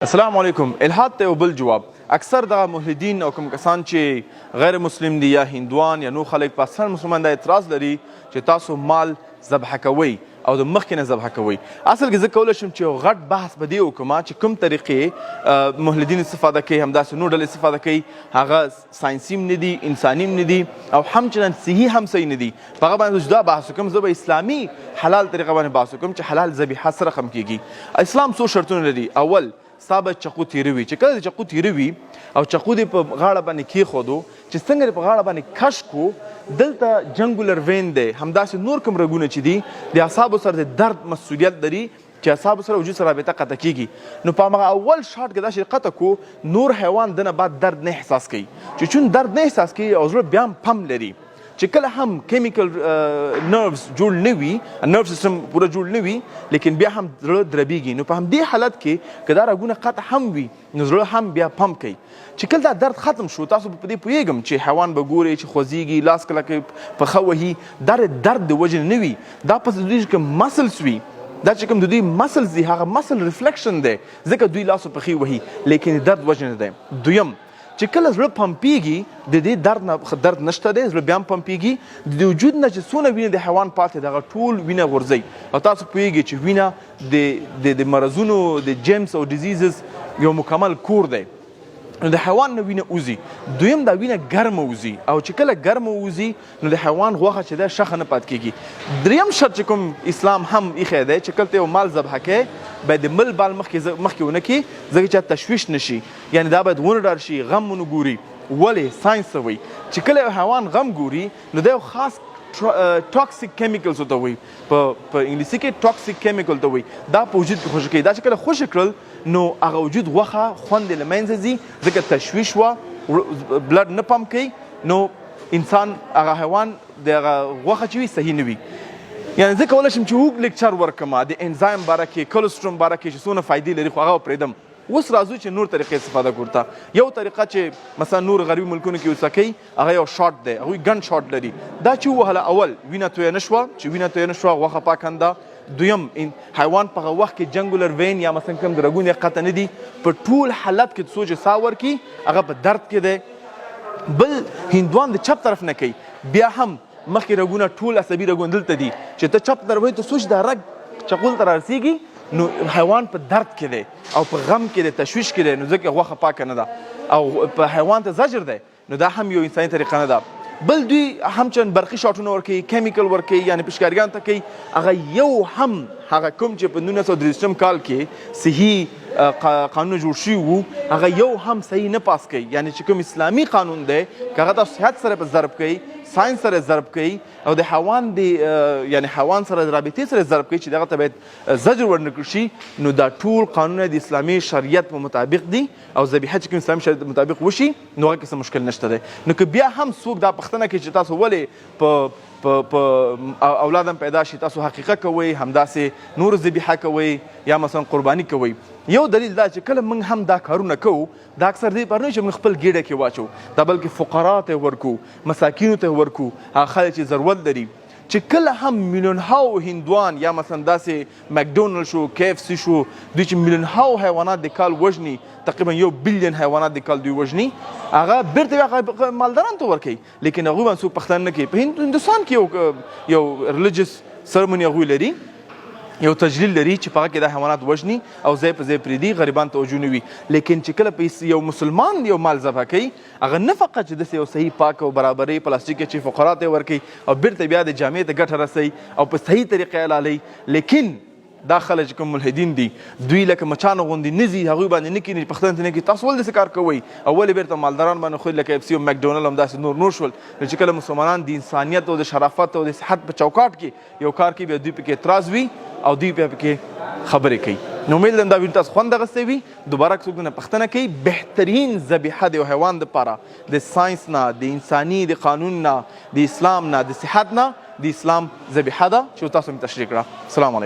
السلام علیکم. الحاد ته یو بل جواب. اکثر دغه ملحدین او کوم کسان چې غیر مسلم دي یا هندوان یا نور خلک په اکثر مسلمان دا اعتراض لري چې تاسو مال ذبح کوئ او د مخکې نه ذبح کوئ. اصل کې زه کولی شم چې یو غټ بحث به دې وکړم چې کوم طریقې ملحدین استفاده کوي، همداسې نور ډلې استفاده کوي، هغه ساینسي هم نه دي، انساني هم نه دي او همچنان صحي هم صحیح نه دي. په هغه باندې جدا بحث وکړم. زه به اسلامي حلال طریقه باندې بحث وکړم چې حلال ذبیحه سره ختم کیږي. اسلام څو شرطونه لري. اول ستا به چقو تیره وي. چې کله د چقو تیره وي او چقو دې په غاړه باندې کېښودو، چې څنګه دې په غاړه باندې کش کو، دلته جنګولر وین دی، همداسې نور کوم رګونه چې دي د اعصابو سره د درد مسؤلیت لري چې اعصابو سره وجود سره رابطه قطع کېږي. نو په هماغه اول شاټ کې دا چې قطع کو، نور حیوان دنه بعد درد نه احساس کوي. چې چون درد نه احساس کوي او زړه بیا هم پم لري، چې کله هم کیمیکل نروز جوړ نه وي، نرو سیستم پوره جوړ نه وي، لیکن بیا هم زړه دربیږي. نو په همدې حالت کې که دا رګونه قطع هم وي، نو زړه هم بیا پمپ کوي. چې کله دا درد ختم شو، تاسو په دې پوهیږم چې حیوان به ګورئ چې خوځېږي، لاس کله کې پښه وهي، دا د درد د وجې نه وي، دا په دوی کې مسلس وي. دا چې کوم د دوی مسلز دي هغه مسل ریفلیکشن دی، ځکه دوی لاس او پښې وهي، لیکن د درد وجه نه دی. دویم، چې کله زړه پمپیږي، د دې درد نشته دی، زړه بیا هم پمپیږي، د وجود نه چې څونه وینه د حیوان پاتې دغه ټول وینه غورځوي. او تاسو پوهیږئ چې وینه د مرضونو د جیمز او ډیزیزز یو مکمل کور دی. نو د حیوان نه وینه وځي. دویم، دا وینه ګرمه وځي، او چې کله ګرمه وځي نو د حیوان غوښه چې ده شخه نه پاتې کېږي. دریم شرط چې کوم اسلام هم ایښی دی چې کله ته یو مال ذبحه کوې، باید د مل بال مخکې ونه کړي، ځکه چې تشویش نه شي. یعنې دا باید ونه ډار شي، غم ونه ګوري. ولې؟ ساینس ته وایي چې کله یو حیوان غم ګوري نو دا یو خاص ټاکسیک کیمیکلز ته وایي، په انګلیسي کې ټاکسیک کیمیکل ته وایي. دا په وجود کې خوشې کوي. دا چې کله خوشې کړل نو هغه وجود غوښه خوند یې له منځه ځي، ځکه تشویش وه، بلډ نه پمپ کوي، نو انسان هغه حیوان د هغه غوښه چې وي صحیح نه وي. یعنې زه کولی شم چې اوږد لیکچر ورکړم د انزایم باره کې، کلسترم باره کې چې څونه فایدې لري، خو هغه به پرېږدم. اوس راځو چې نور طریقې استفاده کړو ته. یو طریقه چې مثلا نور غربي ملکونو کې اوسه کوي، هغه یو شاټ دی، هغوی ګن شاټ لري. دا چې ووهله، اول وینه تویه نه شوه، چې وینه تویه نه شوه غوښه پاکنده. دویم، حیوان په هغه وخت کې جنګولر وین یا مثلا کوم د رګونه یې قطع نه دي، په ټول حالت کې څو چې ساه ورکړي هغه په درد کې دی. بل، هندوان د چپ طرف نه کوي، بیا هم مخکې رګونه ټول عصبي رګونه دلته دي، چې ته چپ طرف وایي ته څو چې دا رګ چقول ته رارسېږي نو حیوان په درد کې دی او په غم کې دی، تشویش کې دی، نو ځکه غوښه پاکه نه ده او په حیوان ته زجر دی. نو دا هم یو انساني طریقه نه ده. بل، دوی همچنان برقي شاټونه ورکوي، کیمیکل ورکوي، یعنې پشکاریانو ته کوي. هغه یو هم هغه کوم چې په 1923 کال کې صحي قانون جوړ شوي وو، هغه یو هم صحیح نه پاس کوي. یعنې چې کوم اسلامي قانون دی، که هغه تاسو صحت سره په ضرب کوي، ساینس سره ضرب کوي، او د حیوان یعنې حیوان سره د رابطې سره ضرب کوي چې دغه ته باید زجر ورنکړل شي، نو دا ټول قانونونه د اسلامي شریعت په مطابق دي، او ذبیحه چې کوم اسلامي شریعت مطابق وشي نو هغه کې څه مشکل نشته دی. نو که بیا هم څوک دا پوښتنه کوي چې تاسو ولې په اولاد هم پیدا شي، تاسو حقیقه کوئ، همداسې نور ذبیحه کوئ یا مثلا قرباني کوئ، یو دلیل دا چې کله موږ هم دا کارونه کوو، دا اکثر دې پر نه چې موږ خپل ګېډه کې واچو، دا بلکې فقرا ته ورکو، مساکینو ته ورکو، هغه خلک چې ضرورت لري. چې کله هم میلیونهاو هندوان یا مثلا داسې مکډونلډ شو، KFC شو، دوی چې میلیونهاو حیوانات د کال وژني، تقریبا 1 بلیون حیوانات د کال دوی وژني، هغه بیرته هغه مالدارانو ته ورکوي، لیکن هغوی باندې څوک پوښتنه نه کوي. په هندوستان کې یو ریلیجس سرمني هغوی لري، یو تجلیل لري چې په هغه کې دا حیوانات وژني او ځای په ځای پرېږدي، غریبان توجه نه وي. لیکن چې کله په یو مسلمان یو مال ذبح کوي، هغه نه فقط چې داسې یو صحیح پاک او برابرۍ پلاستیک کې چې فقرا ته ورکوي او بیرته بیا د جامع ته ګټه رسوي او په صحیح طریقه حلالوي، لیکن دا خلک چې کوم ملحدین دي، دوی لکه مچانو غوندې نه ځي، هغوی باندې نه کښېني، پوښتنه ترې نه کوي تاسو ولې داسې کار کوئ، او ولې بیرته مالداران باندې خوري، لکه KFC او مکډونلډ همداسې نور شول. نو چې کله مسلمانان د انسانیت او د شرافت او د صحت په چوکاټ کې یو کار کوي، بیا دوی پکې اعتراض وي او دوی بیا پکې خبرې کوي. نو امید لرم دا ویډیو تاسو خوند اخیستی وي. دوباره که څوک نه پوښتنه کوي، بهترین ذبیحه د یو حیوان دپاره د ساینس نه، د انساني د قانون نه، د اسلام نه، د صحت نه، د اسلام ذبیحه ده چې تاسو مې تشریح کړه. السلام علیکم.